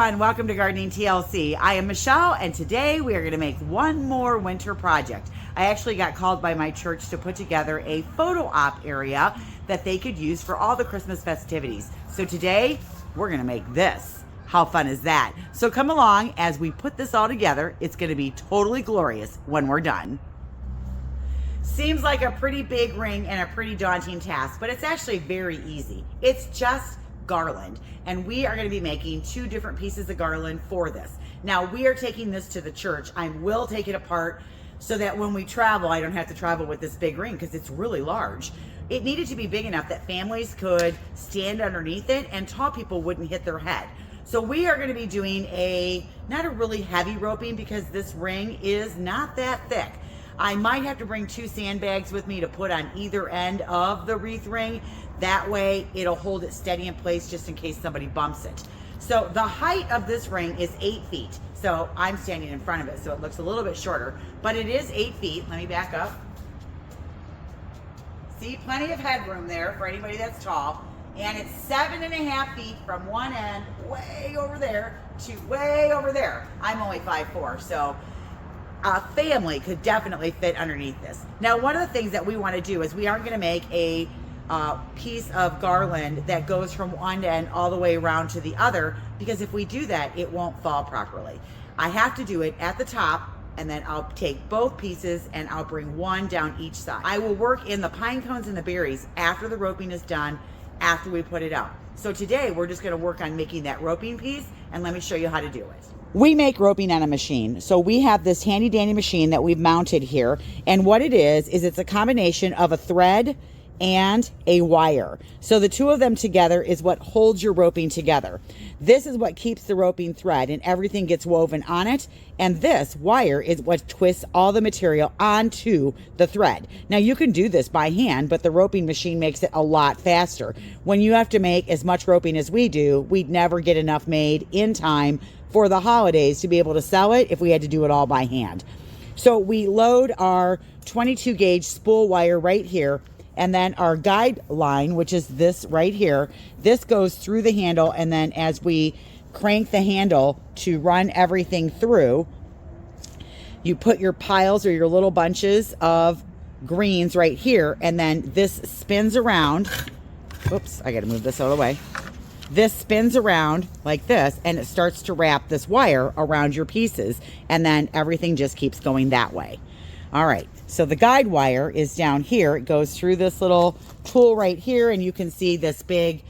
everyone, welcome to Gardening TLC. I am Michelle, and today we are going to make one more winter project. I actually got called by my church to put together a photo op area that they could use for all the Christmas festivities. So today we're going to make this. How fun is that? So come along as we put this all together. It's going to be totally glorious when we're done. Seems like a pretty big ring and a pretty daunting task, but it's actually very easy. It's just garland, and we are going to be making 2 different pieces of garland for this. Now we are taking this to the church. I will take it apart so that when we travel, I don't have to travel with this big ring because it's really large. It needed to be big enough that families could stand underneath it and tall people wouldn't hit their head. So we are going to be doing not a really heavy roping because this ring is not that thick. I might have to bring 2 sandbags with me to put on either end of the wreath ring. That way it'll hold it steady in place just in case somebody bumps it. So the height of this ring is 8 feet. So I'm standing in front of it, so it looks a little bit shorter, but it is 8 feet. Let me back up. See, plenty of headroom there for anybody that's tall. And it's 7.5 feet from one end way over there to way over there. I'm only 5'4", so a family could definitely fit underneath this. Now, one of the things that we want to do is we aren't going to make a piece of garland that goes from one end all the way around to the other, because if we do that, it won't fall properly. I have to do it at the top, and then I'll take both pieces and I'll bring one down each side. I will work in the pine cones and the berries after the roping is done, after we put it out. So today we're just going to work on making that roping piece, and let me show you how to do it. We make roping on a machine. So we have this handy dandy machine that we've mounted here, and what it is it's a combination of a thread and a wire. So the 2 of them together is what holds your roping together. This is what keeps the roping thread, and everything gets woven on it. And this wire is what twists all the material onto the thread. Now you can do this by hand, but the roping machine makes it a lot faster. When you have to make as much roping as we do, we'd never get enough made in time for the holidays to be able to sell it if we had to do it all by hand. So we load our 22 gauge spool wire right here, and then our guide line, which is this right here, this goes through the handle, and then as we crank the handle to run everything through, you put your piles or your little bunches of greens right here, and then this spins around. Oops, I gotta move this out of the way. This spins around like this, and it starts to wrap this wire around your pieces, and then everything just keeps going that way. All right, so the guide wire is down here. It goes through this little tool right here, and you can see this big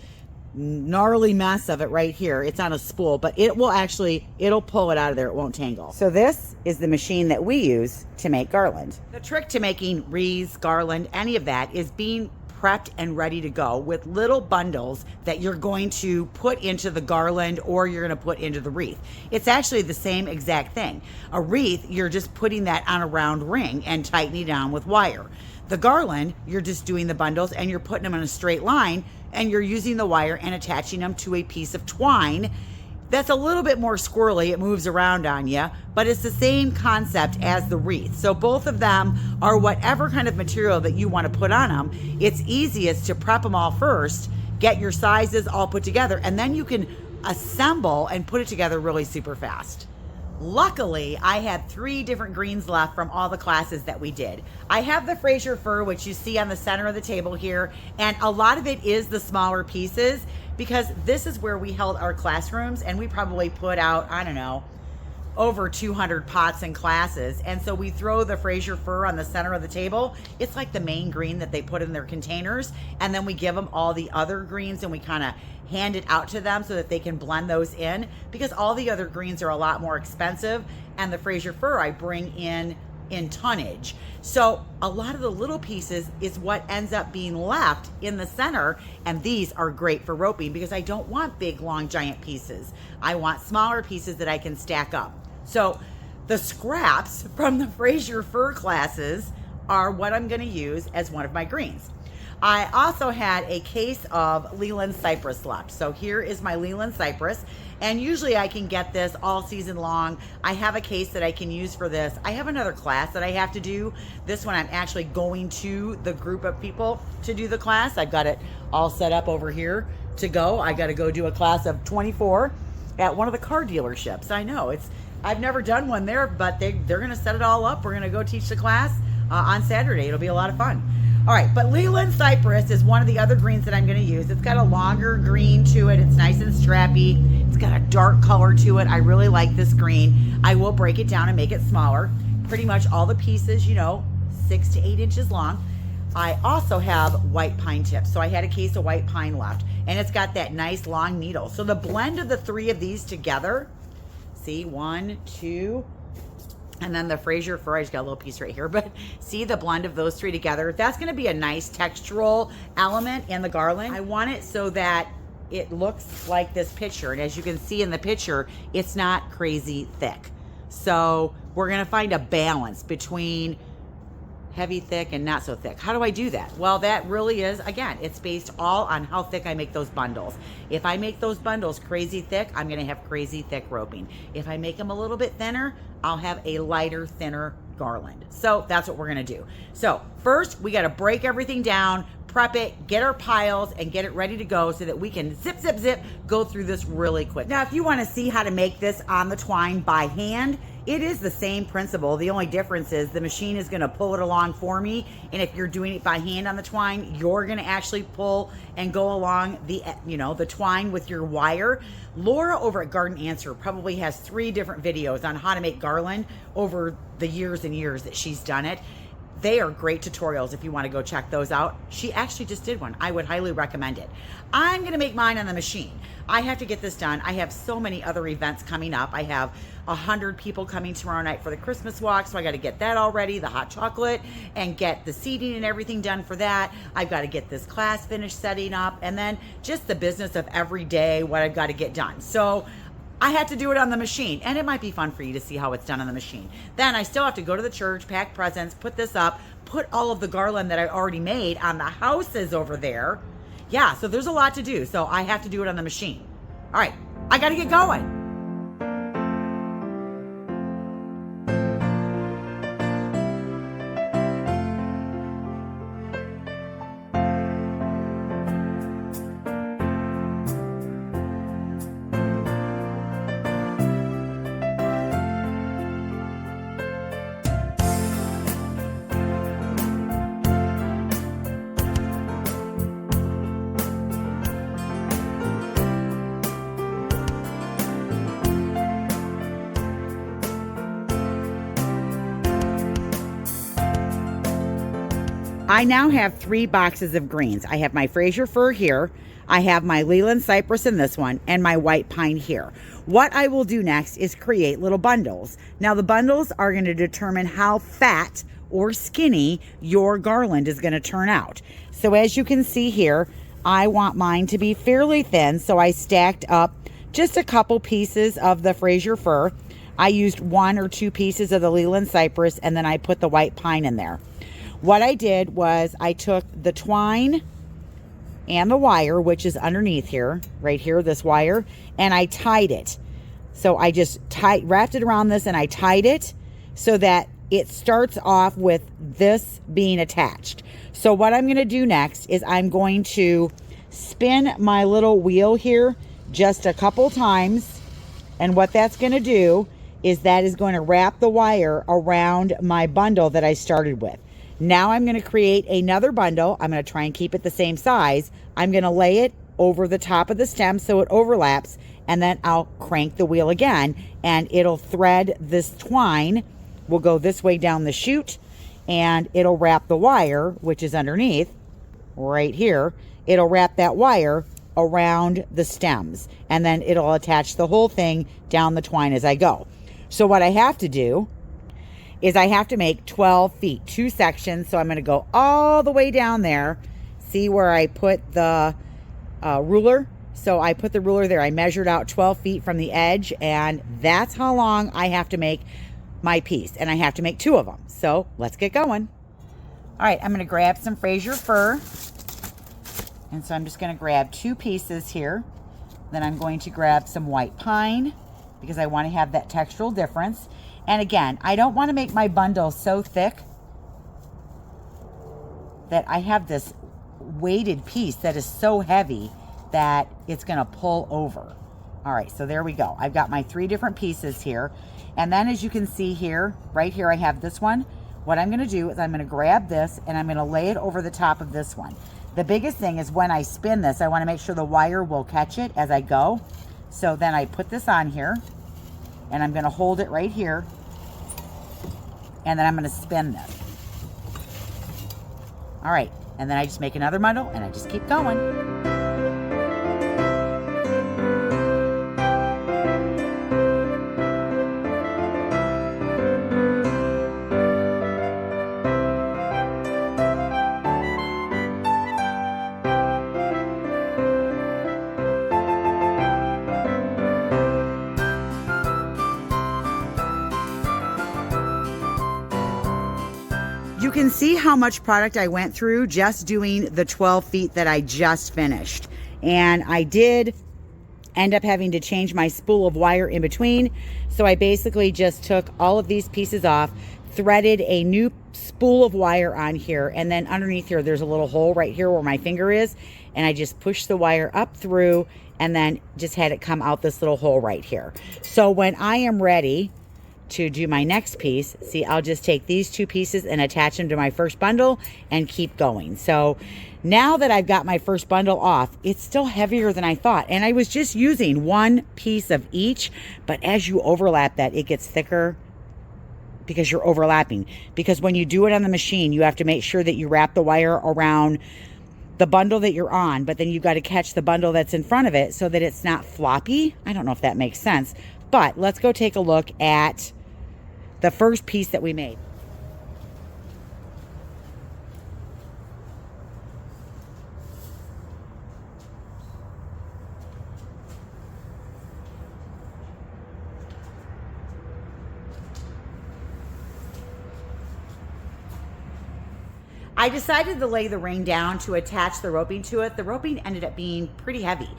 gnarly mess of it right here. It's on a spool, but it'll pull it out of there. It won't tangle. So this is the machine that we use to make garland. The trick to making wreaths, garland, any of that is being prepped and ready to go with little bundles that you're going to put into the garland or you're going to put into the wreath. It's actually the same exact thing. A wreath, you're just putting that on a round ring and tightening it down with wire. The garland, you're just doing the bundles and you're putting them in a straight line, and you're using the wire and attaching them to a piece of twine that's a little bit more squirrely. It moves around on you, but it's the same concept as the wreath. So both of them are whatever kind of material that you want to put on them. It's easiest to prep them all first, get your sizes all put together, and then you can assemble and put it together really super fast. Luckily, I had 3 different greens left from all the classes that we did. I have the Fraser fir, which you see on the center of the table here, and a lot of it is the smaller pieces because this is where we held our classrooms, and we probably put out, I don't know, over 200 pots and classes. And so we throw the Fraser fir on the center of the table. It's like the main green that they put in their containers, and then we give them all the other greens and we kind of hand it out to them so that they can blend those in, because all the other greens are a lot more expensive, and the Fraser fir I bring in tonnage. So a lot of the little pieces is what ends up being left in the center, and these are great for roping because I don't want big long giant pieces. I want smaller pieces that I can stack up. So the scraps from the Fraser fir classes are what I'm going to use as one of my greens. I also had a case of Leland cypress left. So here is my Leland cypress, and usually I can get this all season long. I have a case that I can use for this. I have another class that I have to do. This one I'm actually going to the group of people to do the class. I've got it all set up over here to go. I got to go do a class of 24. at one of the car dealerships. I know I've never done one there, but they're going to set it all up. We're going to go teach the class on Saturday. It'll be a lot of fun. All right, but Leland Cypress is one of the other greens that I'm going to use. It's got a longer green to it. It's nice and strappy. It's got a dark color to it. I really like this green. I will break it down and make it smaller. Pretty much all the pieces, 6 to 8 inches long. I also have white pine tips. So I had a case of white pine left, and it's got that nice long needle. So the blend of the 3 of these together, see, 1, 2, and then the Fraser fir, I just got a little piece right here, but see the blend of those 3 together? That's gonna be a nice textural element in the garland. I want it so that it looks like this picture. And as you can see in the picture, it's not crazy thick. So we're gonna find a balance between heavy, thick, and not so thick. How do I do that? Well, that really is, again, it's based all on how thick I make those bundles. If I make those bundles crazy thick, I'm gonna have crazy thick roping. If I make them a little bit thinner, I'll have a lighter, thinner garland. So that's what we're gonna do. So first, we gotta break everything down, prep it, get our piles, and get it ready to go so that we can zip, zip, zip, go through this really quick. Now, if you wanna see how to make this on the twine by hand, it is the same principle. The only difference is the machine is gonna pull it along for me. And if you're doing it by hand on the twine, you're gonna actually pull and go along the twine with your wire. Laura over at Garden Answer probably has 3 different videos on how to make garland over the years and years that she's done it. They are great tutorials if you want to go check those out. She actually just did one. I would highly recommend it. I'm going to make mine on the machine. I have to get this done. I have so many other events coming up. I have 100 people coming tomorrow night for the Christmas walk, so I got to get that all ready, the hot chocolate, and get the seating and everything done for that. I've got to get this class finished setting up, and then just the business of every day, what I've got to get done. So I had to do it on the machine, and it might be fun for you to see how it's done on the machine. Then I still have to go to the church, pack presents, put this up, put all of the garland that I already made on the houses over there. Yeah, so there's a lot to do, so I have to do it on the machine. All right, I got to get going. I now have 3 boxes of greens. I have my Fraser fir here, I have my Leland cypress in this one, and my white pine here. What I will do next is create little bundles. Now the bundles are going to determine how fat or skinny your garland is going to turn out. So as you can see here, I want mine to be fairly thin, so I stacked up just a couple pieces of the Fraser fir. I used 1 or 2 pieces of the Leland cypress, and then I put the white pine in there. What I did was I took the twine and the wire, which is underneath here, right here, this wire, and I tied it. So I just wrapped it around this, and I tied it so that it starts off with this being attached. So what I'm going to do next is I'm going to spin my little wheel here just a couple times, and what that's going to do is that is going to wrap the wire around my bundle that I started with. Now I'm going to create another bundle. I'm going to try and keep it the same size. I'm going to lay it over the top of the stem so it overlaps, and then I'll crank the wheel again, and it'll thread this twine. Will go this way down the chute, and it'll wrap the wire, which is underneath right here. It'll wrap that wire around the stems, and then it'll attach the whole thing down the twine as I go. So what I have to do is I have to make 12 feet, 2 sections. So I'm going to go all the way down there. See where I put the ruler? So I put the ruler there. I measured out 12 feet from the edge, and that's how long I have to make my piece. And I have to make 2 of them. So let's get going. All right, I'm going to grab some Fraser fir. And so I'm just going to grab 2 pieces here. Then I'm going to grab some white pine because I want to have that textural difference. And again, I don't want to make my bundle so thick that I have this weighted piece that is so heavy that it's going to pull over. All right, so there we go. I've got my 3 different pieces here. And then as you can see here, right here, I have this one. What I'm gonna do is I'm gonna grab this and I'm gonna lay it over the top of this one. The biggest thing is when I spin this, I wanna make sure the wire will catch it as I go. So then I put this on here and I'm gonna hold it right here. And then I'm gonna spin this. All right, and then I just make another bundle and I just keep going. You can see how much product I went through just doing the 12 feet that I just finished. And I did end up having to change my spool of wire in between. So I basically just took all of these pieces off, threaded a new spool of wire on here, and then underneath here, there's a little hole right here where my finger is. And I just pushed the wire up through and then just had it come out this little hole right here. So when I am ready to do my next piece, see, I'll just take these 2 pieces and attach them to my first bundle and keep going. So now that I've got my first bundle off, it's still heavier than I thought. And I was just using 1 piece of each, but as you overlap that, it gets thicker because you're overlapping. Because when you do it on the machine, you have to make sure that you wrap the wire around the bundle that you're on, but then you've got to catch the bundle that's in front of it so that it's not floppy. I don't know if that makes sense, but let's go take a look at the first piece that we made. I decided to lay the ring down to attach the roping to it. The roping ended up being pretty heavy.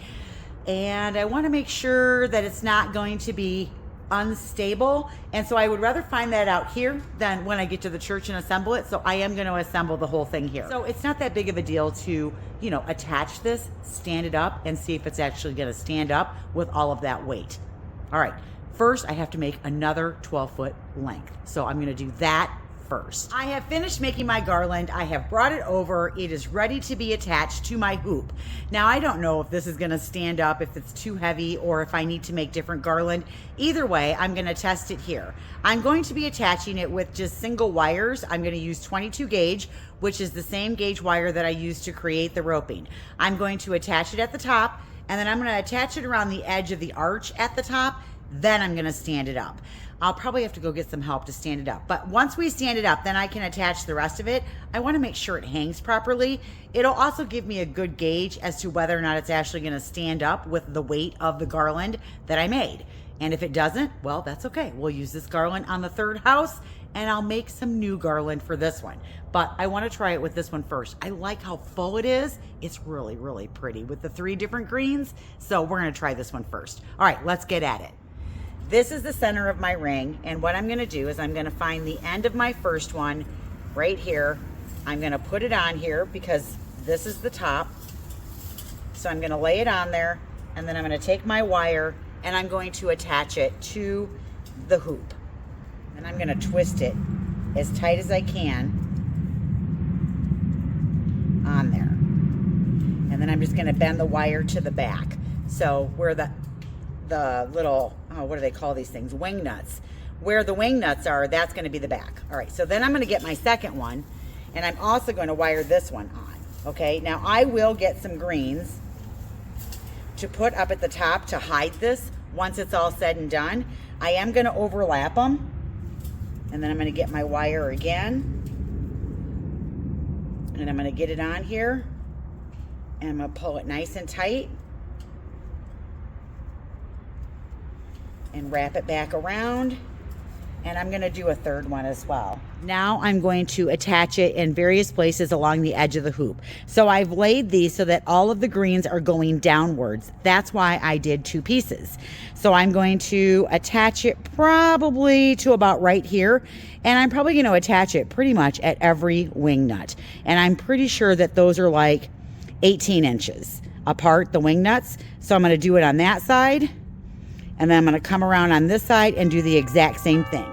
And I want to make sure that it's not going to be unstable, and so I would rather find that out here than when I get to the church and assemble it. So I am going to assemble the whole thing here. So it's not that big of a deal to, you know, attach this, stand it up, and see if it's actually going to stand up with all of that weight. All right, first I have to make another 12-foot length. So I'm going to do that first. I have finished making my garland. I have brought it over. It is ready to be attached to my hoop. Now, I don't know if this is going to stand up, if it's too heavy, or if I need to make different garland. Either way, I'm going to test it here. I'm going to be attaching it with just single wires. I'm going to use 22 gauge, which is the same gauge wire that I used to create the roping. I'm going to attach it at the top, and then I'm going to attach it around the edge of the arch at the top. Then I'm going to stand it up. I'll probably have to go get some help to stand it up. But once we stand it up, then I can attach the rest of it. I want to make sure it hangs properly. It'll also give me a good gauge as to whether or not it's actually going to stand up with the weight of the garland that I made. And if it doesn't, well, that's okay. We'll use this garland on the third house, and I'll make some new garland for this one. But I want to try it with this one first. I like how full it is. It's really, really pretty with the 3 different greens. So we're going to try this one first. All right, let's get at it. This is the center of my ring, and what I'm going to do is I'm going to find the end of my first one right here. I'm going to put it on here because this is the top. So I'm going to lay it on there, and then I'm going to take my wire and I'm going to attach it to the hoop. And I'm going to twist it as tight as I can on there. And then I'm just going to bend the wire to the back. So where the little, what do they call these things? Wing nuts. Where the wing nuts are, that's going to be the back. All right, so then I'm going to get my second one, and I'm also going to wire this one on. Okay, now I will get some greens to put up at the top to hide this once it's all said and done. I am going to overlap them, and then I'm going to get my wire again, and I'm going to get it on here, and I'm going to pull it nice and tight and wrap it back around. And I'm going to do a third one as well. Now I'm going to attach it in various places along the edge of the hoop. So I've laid these so that all of the greens are going downwards. That's why I did 2 pieces. So I'm going to attach it probably to about right here. And I'm probably going to attach it pretty much at every wing nut. And I'm pretty sure that those are like 18 inches apart, the wing nuts. So I'm going to do it on that side. And then I'm going to come around on this side and do the exact same thing.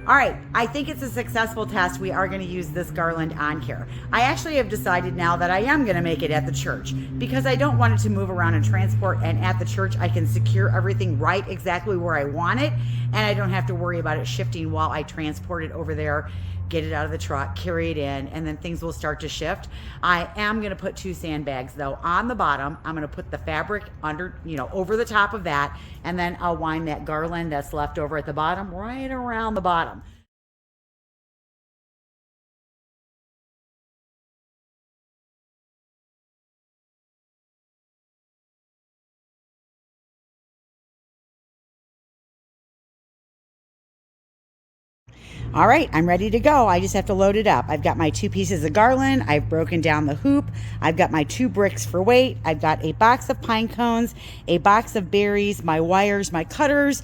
All right, I think it's a successful test. We are going to use this garland on here. I actually have decided now that I am going to make it at the church because I don't want it to move around and transport, and at the church I can secure everything right exactly where I want it, and I don't have to worry about it shifting while I transport it over there, get it out of the truck, carry it in, and then things will start to shift. I am going to put 2 sandbags though on the bottom. I'm going to put the fabric under, over the top of that, and then I'll wind that garland that's left over at the bottom right around the bottom. All right, I'm ready to go. I just have to load it up. I've got my 2 pieces of garland. I've broken down the hoop. I've got my 2 bricks for weight. I've got a box of pine cones, a box of berries, my wires, my cutters,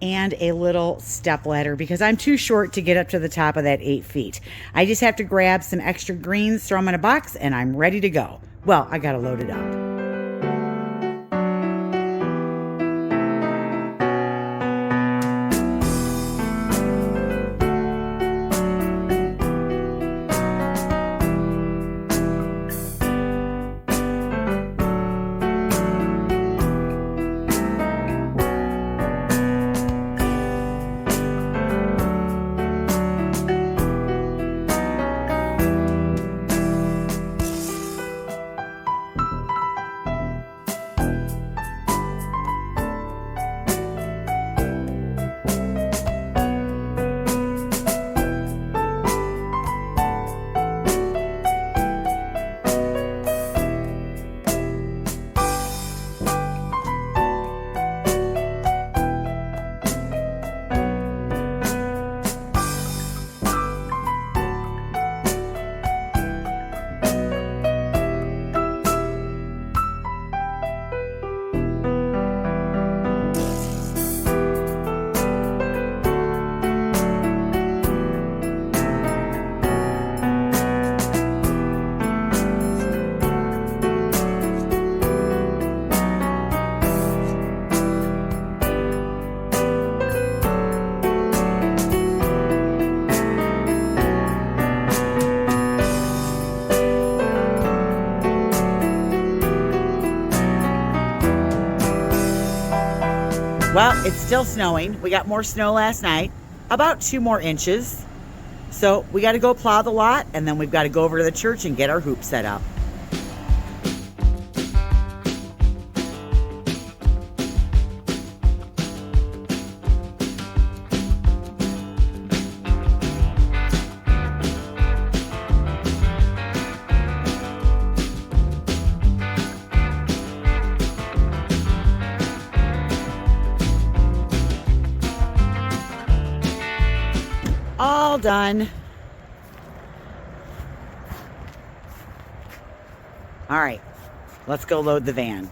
and a little step ladder because I'm too short to get up to the top of that 8 feet. I just have to grab some extra greens, throw them in a box, and I'm ready to go. Well, I got to load it up. Well, it's still snowing. We got more snow last night, about 2 more inches. So we got to go plow the lot, and then we've got to go over to the church and get our hoop set up. All done. All right, let's go load the van.